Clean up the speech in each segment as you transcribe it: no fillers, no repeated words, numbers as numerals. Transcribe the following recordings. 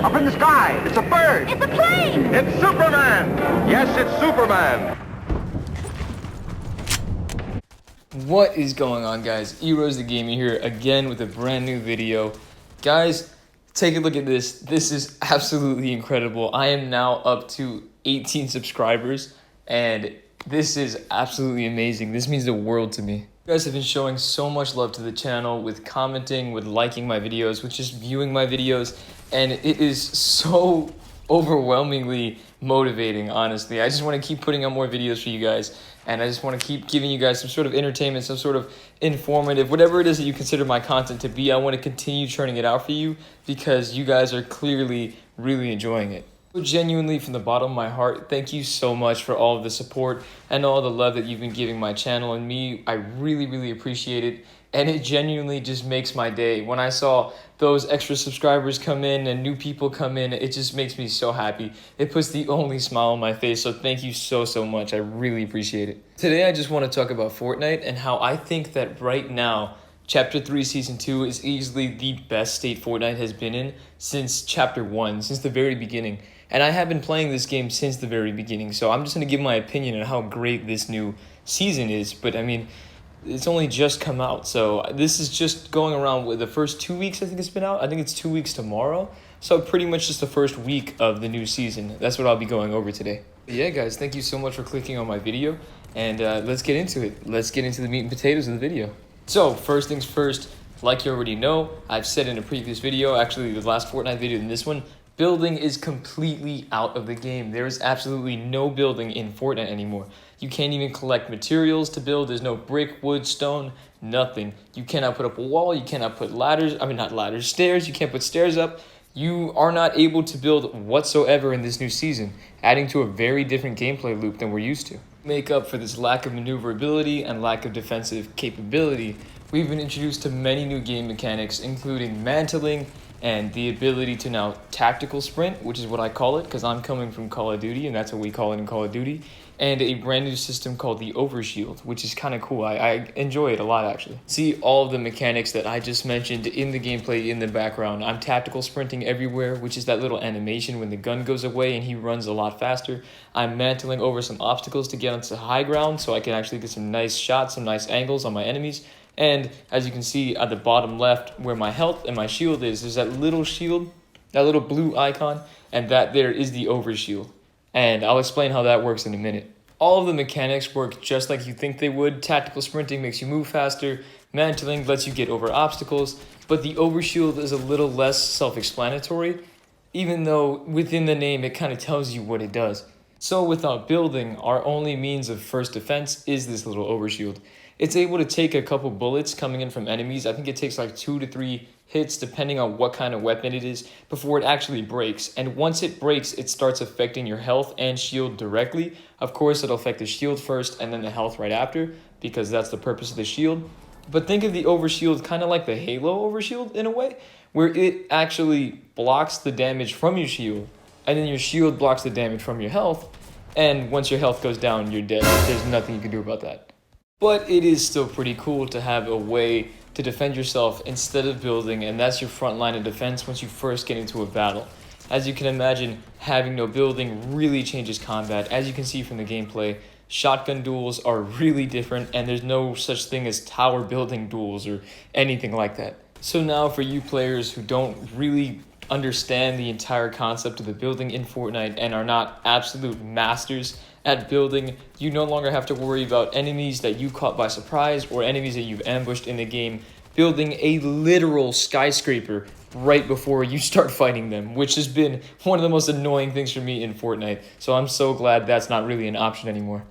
Up in the sky. It's a bird. It's a plane. It's Superman. Yes, it's Superman. What is going on, guys? Eroze the Gamer here again with a brand new video. Guys, take a look at this. This is absolutely incredible. I am now up to 18 subscribers, and this is absolutely amazing. This means the world to me. You guys have been showing so much love to the channel with commenting, with liking my videos, with just viewing my videos, and it is so overwhelmingly motivating, honestly. I just want to keep putting out more videos for you guys, and I just want to keep giving you guys some sort of entertainment, some sort of informative, whatever it is that you consider my content to be. I want to continue churning it out for you because you guys are clearly really enjoying it. So genuinely, from the bottom of my heart, thank you so much for all of the support and all the love that you've been giving my channel and me. I really appreciate it, and it genuinely just makes my day. When I saw those extra subscribers come in and new people come in, it just makes me so happy. It puts the only smile on my face, so thank you so much. I really appreciate it. Today I just want to talk about Fortnite and how I think that right now Chapter 3 Season 2 is easily the best state Fortnite has been in since Chapter 1, since the very beginning. And I have been playing this game since the very beginning, so I'm just going to give my opinion on how great this new season is. But I mean, it's only just come out, so this is just going around with the first 2 weeks I think it's been out. I think it's 2 weeks tomorrow, so pretty much just the first week of the new season. That's what I'll be going over today. But yeah, guys, thank you so much for clicking on my video, and let's get into it. Let's get into the meat and potatoes of the video. So first things first, like you already know, I've said in a previous video, actually the last Fortnite video and this one, building is completely out of the game. There is absolutely no building in Fortnite anymore. You can't even collect materials to build. There's no brick, wood, stone, nothing. You cannot put up a wall. You cannot put stairs. You can't put stairs up. You are not able to build whatsoever in this new season, adding to a very different gameplay loop than we're used to. To make up for this lack of maneuverability and lack of defensive capability, we've been introduced to many new game mechanics, including mantling, and the ability to now tactical sprint, which is what I call it because I'm coming from Call of Duty and that's what we call it in Call of Duty, and a brand new system called the Overshield, which is kind of cool. I enjoy it a lot, actually. See all of the mechanics that I just mentioned in the gameplay in the background. I'm tactical sprinting everywhere, which is that little animation when the gun goes away and he runs a lot faster. I'm mantling over some obstacles to get onto high ground so I can actually get some nice shots, some nice angles on my enemies. And as you can see at the bottom left where my health and my shield is, there's that little shield, that little blue icon, and that there is the overshield. And I'll explain how that works in a minute. All of the mechanics work just like you think they would. Tactical sprinting makes you move faster, mantling lets you get over obstacles, but the overshield is a little less self-explanatory, even though within the name it kind of tells you what it does. So without building, our only means of first defense is this little overshield. It's able to take a couple bullets coming in from enemies. I think it takes like 2 to 3 hits depending on what kind of weapon it is before it actually breaks. And once it breaks, it starts affecting your health and shield directly. Of course, it'll affect the shield first and then the health right after because that's the purpose of the shield. But think of the overshield kind of like the Halo overshield in a way, where it actually blocks the damage from your shield and then your shield blocks the damage from your health. And once your health goes down, you're dead. There's nothing you can do about that. But it is still pretty cool to have a way to defend yourself instead of building, and that's your front line of defense once you first get into a battle. As you can imagine, having no building really changes combat. As you can see from the gameplay, shotgun duels are really different, and there's no such thing as tower building duels or anything like that. So now for you players who don't really understand the entire concept of the building in Fortnite and are not absolute masters at building, you no longer have to worry about enemies that you caught by surprise or enemies that you've ambushed in the game building a literal skyscraper right before you start fighting them, which has been one of the most annoying things for me in Fortnite. So I'm so glad that's not really an option anymore.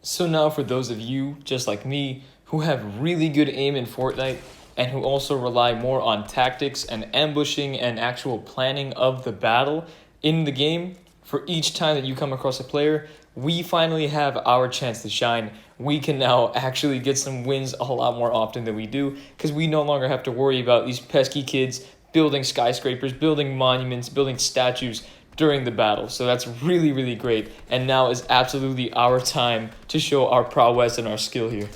So now for those of you, just like me, who have really good aim in Fortnite and who also rely more on tactics and ambushing and actual planning of the battle in the game, for each time that you come across a player, we finally have our chance to shine. We can now actually get some wins a lot more often than we do because we no longer have to worry about these pesky kids building skyscrapers, building monuments, building statues during the battle. So that's really great, and now is absolutely our time to show our prowess and our skill here.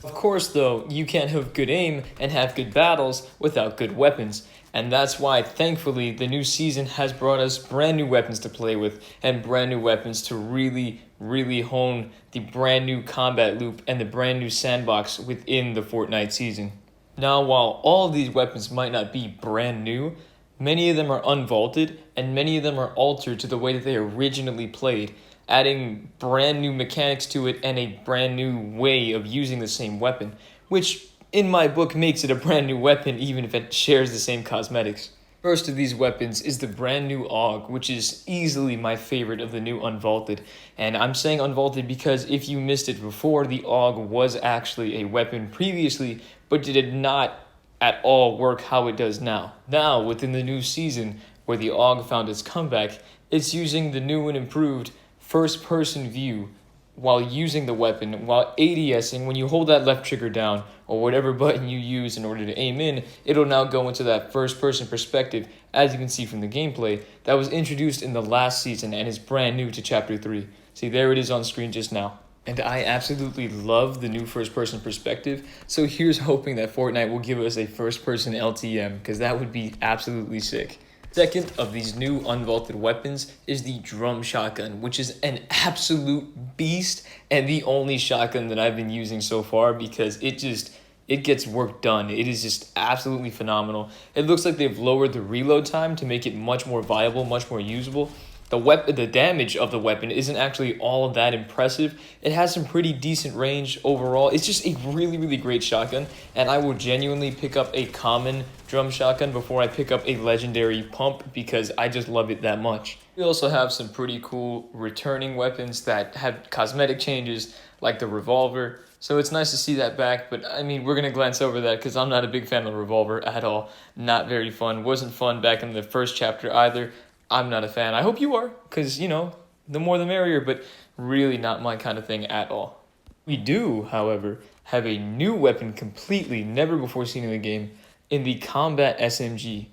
Of course, though, you can't have good aim and have good battles without good weapons. And that's why, thankfully, the new season has brought us brand new weapons to play with and brand new weapons to really hone the brand new combat loop and the brand new sandbox within the Fortnite season. Now, while all of these weapons might not be brand new, many of them are unvaulted and many of them are altered to the way that they originally played, adding brand new mechanics to it and a brand new way of using the same weapon, which in my book makes it a brand new weapon even if it shares the same cosmetics. First of these weapons is the brand new AUG, which is easily my favorite of the new unvaulted. And I'm saying unvaulted because if you missed it before, the AUG was actually a weapon previously, but it did not at all work how it does now. Now, within the new season, where the AUG found its comeback, it's using the new and improved first-person view while using the weapon, while ADSing. When you hold that left trigger down, or whatever button you use in order to aim in, it'll now go into that first-person perspective, as you can see from the gameplay, that was introduced in the last season and is brand new to Chapter 3. See, there it is on screen just now. And I absolutely love the new first-person perspective, so here's hoping that Fortnite will give us a first-person LTM, because that would be absolutely sick. Second of these new unvaulted weapons is the drum shotgun, which is an absolute beast and the only shotgun that I've been using so far because it gets work done. It is just absolutely phenomenal. It looks like they've lowered the reload time to make it much more viable, much more usable. The damage of the weapon isn't actually all of that impressive. It has some pretty decent range overall. It's just a really great shotgun, and I will genuinely pick up a common drum shotgun before I pick up a legendary pump because I just love it that much. We also have some pretty cool returning weapons that have cosmetic changes like the revolver. So it's nice to see that back, but I mean, we're going to glance over that because I'm not a big fan of the revolver at all. Not very fun. Wasn't fun back in the first chapter either. I'm not a fan. I hope you are, because, you know, the more the merrier, but really not my kind of thing at all. We do, however, have a new weapon completely never before seen in the game in the Combat SMG.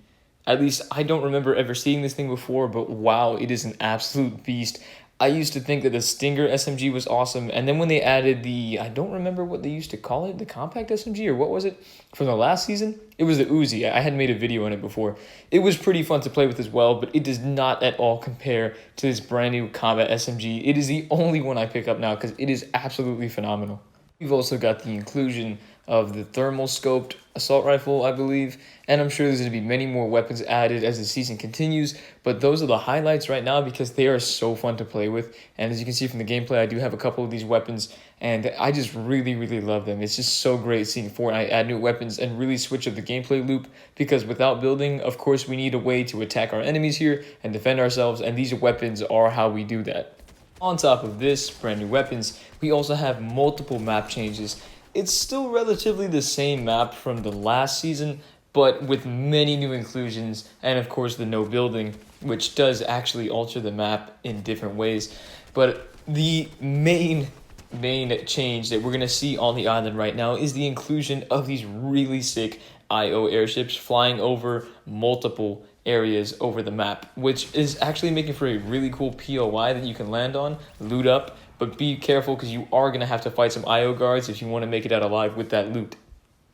At least I don't remember ever seeing this thing before, but wow, it is an absolute beast. I used to think that the Stinger SMG was awesome, and then when they added the, I don't remember what they used to call it, the Compact SMG, or what was it, from the last season? It was the Uzi. I had made a video on it before. It was pretty fun to play with as well, but it does not at all compare to this brand new Combat SMG. It is the only one I pick up now because it is absolutely phenomenal. We've also got the inclusion of the thermal scoped assault rifle, I believe, and I'm sure there's going to be many more weapons added as the season continues, but those are the highlights right now because they are so fun to play with, and as you can see from the gameplay, I do have a couple of these weapons, and I just really love them. It's just so great seeing Fortnite add new weapons and really switch up the gameplay loop, because without building, of course, we need a way to attack our enemies here and defend ourselves, and these weapons are how we do that. On top of this, brand new weapons, we also have multiple map changes. It's still relatively the same map from the last season, but with many new inclusions, and of course the no building, which does actually alter the map in different ways. But the main change that we're going to see on the island right now is the inclusion of these really sick IO airships flying over multiple areas over the map, which is actually making for a really cool POI that you can land on, loot up, but be careful because you are going to have to fight some IO guards if you want to make it out alive with that loot.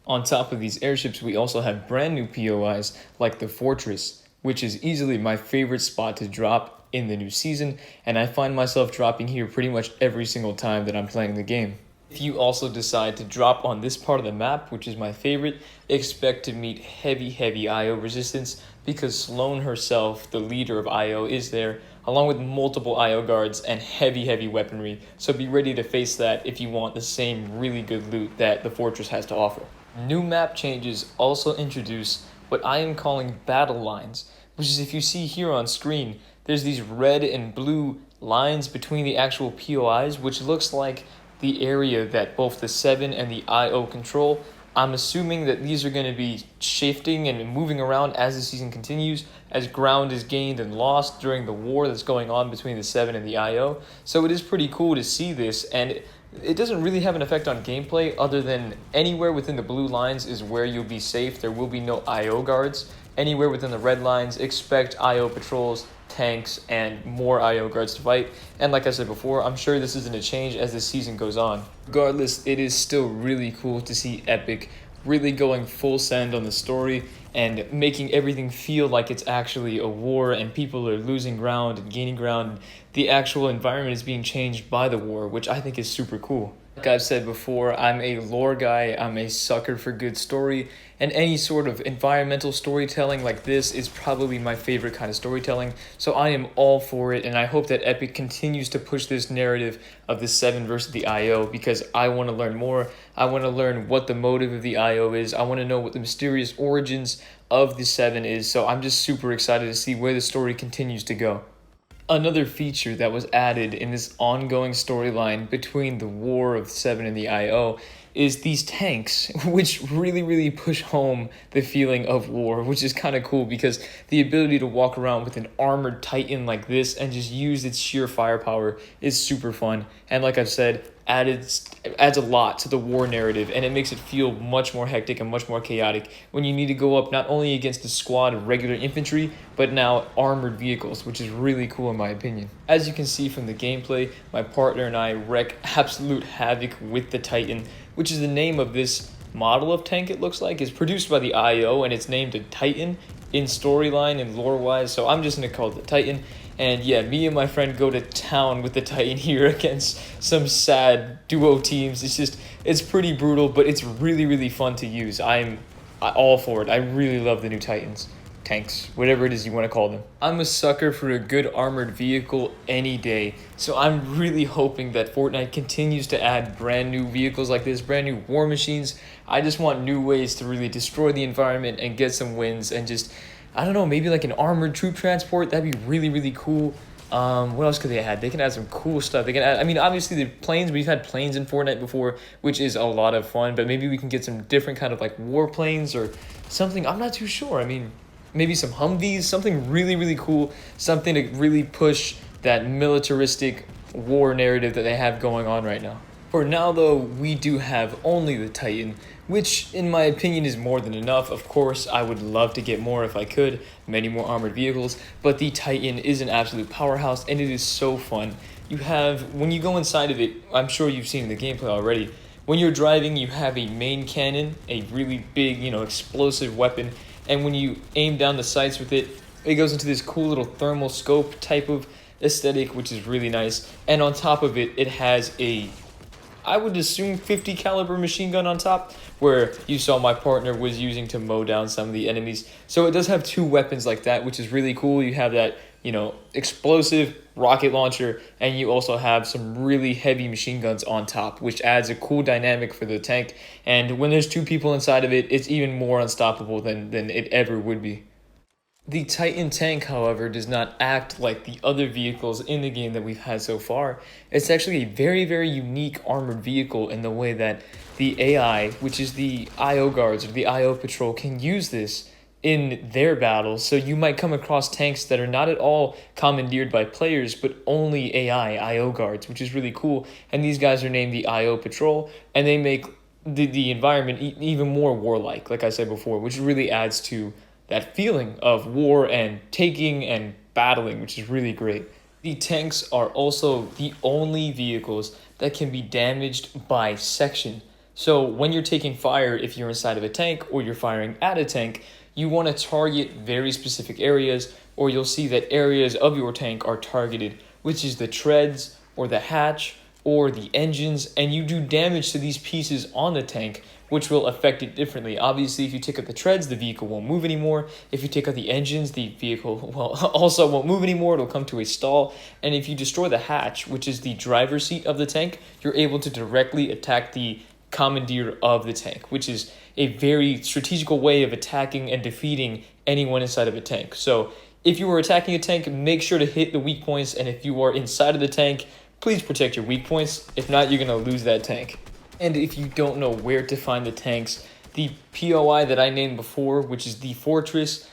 On top of these airships, we also have brand new POIs like the Fortress, which is easily my favorite spot to drop in the new season, and I find myself dropping here pretty much every single time that I'm playing the game. If you also decide to drop on this part of the map, which is my favorite, expect to meet heavy IO resistance because Sloan herself, the leader of IO, is there, along with multiple IO guards and heavy weaponry, so be ready to face that if you want the same really good loot that the Fortress has to offer. New map changes also introduce what I am calling battle lines, which is, if you see here on screen, there's these red and blue lines between the actual POIs, which looks like the area that both the 7 and the IO control. I'm assuming that these are going to be shifting and moving around as the season continues, as ground is gained and lost during the war that's going on between the 7 and the IO. So it is pretty cool to see this, and it doesn't really have an effect on gameplay other than anywhere within the blue lines is where you'll be safe. There will be no IO guards. Anywhere within the red lines, expect IO patrols tanks, and more IO guards to fight. And like I said before, I'm sure this isn't a change as the season goes on. Regardless, it is still really cool to see Epic really going full send on the story and making everything feel like it's actually a war and people are losing ground and gaining ground. The actual environment is being changed by the war, which I think is super cool. Like I've said before, I'm a lore guy, I'm a sucker for good story, and any sort of environmental storytelling like this is probably my favorite kind of storytelling, so I am all for it, and I hope that Epic continues to push this narrative of the 7 versus the IO, because I want to learn more. I want to learn what the motive of the IO is. I want to know what the mysterious origins of the 7 is, so I'm just super excited to see where the story continues to go. Another feature that was added in this ongoing storyline between the War of 7 and the IO is these tanks, which really push home the feeling of war, which is kind of cool because the ability to walk around with an armored titan like this and just use its sheer firepower is super fun. And like I've said, adds a lot to the war narrative, and it makes it feel much more hectic and much more chaotic when you need to go up not only against a squad of regular infantry, but now armored vehicles, which is really cool in my opinion. As you can see from the gameplay, my partner and I wreak absolute havoc with the Titan, which is the name of this model of tank. It looks like is produced by the IO, and it's named a Titan in storyline and lore wise, so I'm just gonna call it the Titan. And yeah, me and my friend go to town with the Titan here against some sad duo teams. It's pretty brutal, but it's really fun to use. I'm all for it. I really love the new Titans. Tanks, whatever it is you want to call them. I'm a sucker for a good armored vehicle any day, so I'm really hoping that Fortnite continues to add brand new vehicles like this, brand new war machines. I just want new ways to really destroy the environment and get some wins, and just, I don't know, maybe like an armored troop transport. That'd be really cool. What else could they add? They can add some cool stuff. They can add, I mean, obviously the planes, we've had planes in Fortnite before, which is a lot of fun, but maybe we can get some different kind of like war planes or something. I'm not too sure. I mean, maybe some Humvees, something really cool, something to really push that militaristic war narrative that they have going on right now. For now though, we do have only the Titan, which in my opinion is more than enough. Of course, I would love to get more if I could, many more armored vehicles, but the Titan is an absolute powerhouse and it is so fun. You have, when you go inside of it, I'm sure you've seen the gameplay already, when you're driving you have a main cannon, a really big, explosive weapon, and when you aim down the sights with it, it goes into this cool little thermal scope type of aesthetic, which is really nice. And on top of it, it has a, I would assume, 50 caliber machine gun on top, where you saw my partner was using to mow down some of the enemies. So it does have two weapons like that, which is really cool. You have that, explosive rocket launcher, and you also have some really heavy machine guns on top, which adds a cool dynamic for the tank. And when there's two people inside of it, it's even more unstoppable than it ever would be. The Titan tank, however, does not act like the other vehicles in the game that we've had so far. It's actually a very unique armored vehicle in the way that the AI, which is the IO guards or the IO patrol, can use this in their battles. So you might come across tanks that are not at all commandeered by players, but only AI, IO guards, which is really cool. And these guys are named the IO patrol, and they make the environment even more warlike, like I said before, which really adds to that feeling of war and taking and battling, which is really great. The tanks are also the only vehicles that can be damaged by section. So when you're taking fire, if you're inside of a tank or you're firing at a tank, you want to target very specific areas, or you'll see that areas of your tank are targeted, which is the treads or the hatch or the engines, and you do damage to these pieces on the tank, which will affect it differently. Obviously, if you take out the treads, the vehicle won't move anymore. If you take out the engines, the vehicle also won't move anymore. It'll come to a stall. And if you destroy the hatch, which is the driver's seat of the tank, you're able to directly attack the commandeer of the tank, which is a very strategical way of attacking and defeating anyone inside of a tank. So if you are attacking a tank, make sure to hit the weak points. And if you are inside of the tank, please protect your weak points. If not, you're going to lose that tank. And if you don't know where to find the tanks, the POI that I named before, which is the fortress,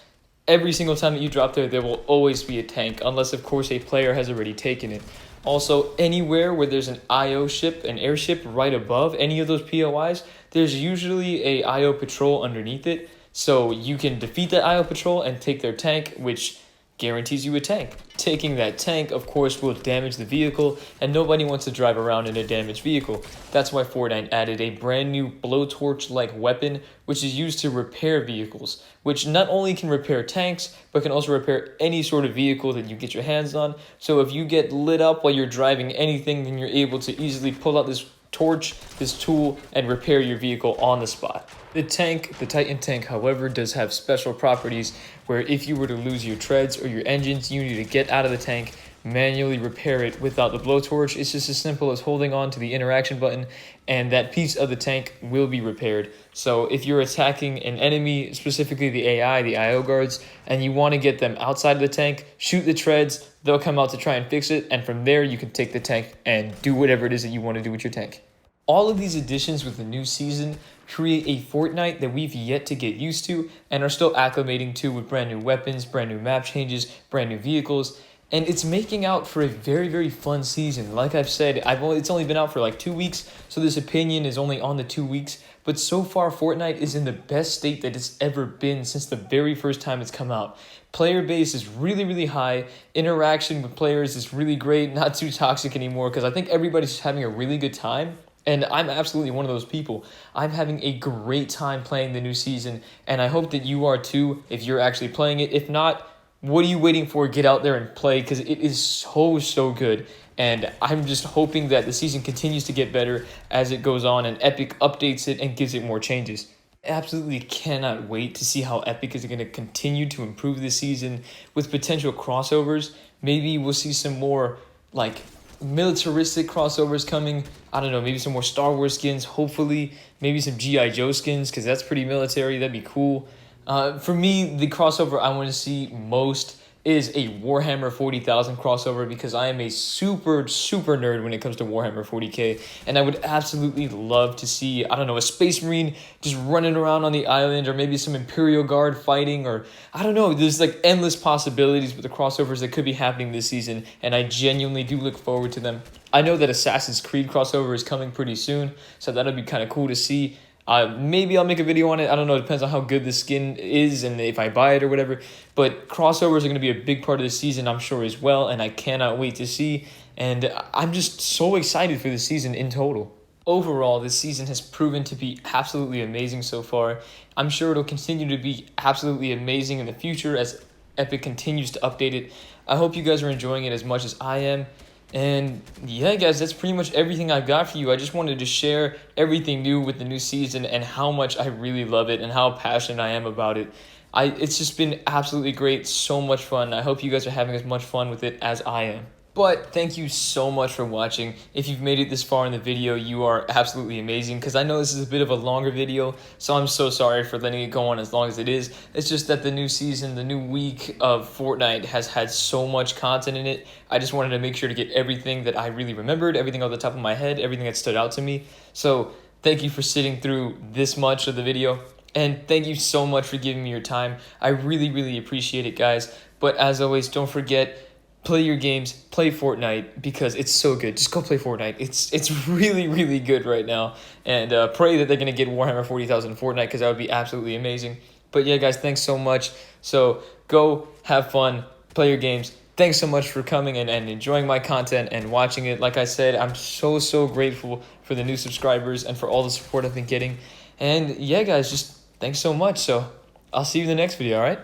every single time that you drop there will always be a tank, unless of course a player has already taken it. Also, anywhere where there's an IO ship, an airship right above any of those POIs, there's usually a IO patrol underneath it. So you can defeat that IO patrol and take their tank, which guarantees you a tank. Taking that tank, of course, will damage the vehicle, and nobody wants to drive around in a damaged vehicle. That's why Fortnite added a brand new blowtorch-like weapon, which is used to repair vehicles, which not only can repair tanks, but can also repair any sort of vehicle that you get your hands on. So if you get lit up while you're driving anything, then you're able to easily pull out this torch, this tool, and repair your vehicle on the spot. The tank, the Titan tank, however, does have special properties where if you were to lose your treads or your engines, you need to get out of the tank, manually repair it without the blowtorch. It's just as simple as holding on to the interaction button and that piece of the tank will be repaired. So if you're attacking an enemy, specifically the AI, the IO guards, and you want to get them outside of the tank, shoot the treads, they'll come out to try and fix it, and from there you can take the tank and do whatever it is that you want to do with your tank. All of these additions with the new season create a Fortnite that we've yet to get used to and are still acclimating to with brand new weapons, brand new map changes, brand new vehicles, and it's making out for a very, very fun season. Like I've said, it's only been out for like 2 weeks, so this opinion is only on the 2 weeks, but so far Fortnite is in the best state that it's ever been since the very first time it's come out. Player base is really, really high. Interaction with players is really great, not too toxic anymore, because I think everybody's just having a really good time. And I'm absolutely one of those people. I'm having a great time playing the new season, and I hope that you are too if you're actually playing it. If not, what are you waiting for? Get out there and play, because it is so good. And I'm just hoping that the season continues to get better as it goes on and Epic updates it and gives it more changes. Absolutely cannot wait to see how Epic is going to continue to improve this season with potential crossovers. Maybe we'll see some more like militaristic crossovers coming. I don't know, maybe some more Star Wars skins, hopefully. Maybe some G.I. Joe skins, because that's pretty military. That'd be cool. For me, the crossover I want to see most is a Warhammer 40,000 crossover, because I am a super nerd when it comes to Warhammer 40k, and I would absolutely love to see, I don't know, a Space Marine just running around on the island, or maybe some Imperial Guard fighting, or I don't know, there's like endless possibilities with the crossovers that could be happening this season, and I genuinely do look forward to them. I know that Assassin's Creed crossover is coming pretty soon, so that'll be kind of cool to see. Maybe I'll make a video on it. I don't know. It depends on how good the skin is and if I buy it or whatever. But crossovers are going to be a big part of the season, I'm sure, as well. And I cannot wait to see. And I'm just so excited for the season in total. Overall, this season has proven to be absolutely amazing so far. I'm sure it'll continue to be absolutely amazing in the future as Epic continues to update it. I hope you guys are enjoying it as much as I am. And yeah, guys, that's pretty much everything I've got for you. I just wanted to share everything new with the new season and how much I really love it and how passionate I am about it. It's just been absolutely great, so much fun. I hope you guys are having as much fun with it as I am. But thank you so much for watching. If you've made it this far in the video, you are absolutely amazing, because I know this is a bit of a longer video, so I'm so sorry for letting it go on as long as it is. It's just that the new season, the new week of Fortnite has had so much content in it. I just wanted to make sure to get everything that I really remembered, everything off the top of my head, everything that stood out to me. So thank you for sitting through this much of the video, and thank you so much for giving me your time. I really appreciate it, guys. But as always, don't forget, play your games, play Fortnite, because it's so good. Just go play Fortnite. It's really good right now. And pray that they're going to get Warhammer 40,000 Fortnite, because that would be absolutely amazing. But yeah, guys, thanks so much. So go have fun, play your games. Thanks so much for coming and enjoying my content and watching it. Like I said, I'm so grateful for the new subscribers and for all the support I've been getting. And yeah, guys, just thanks so much. So I'll see you in the next video, all right?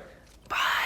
Bye.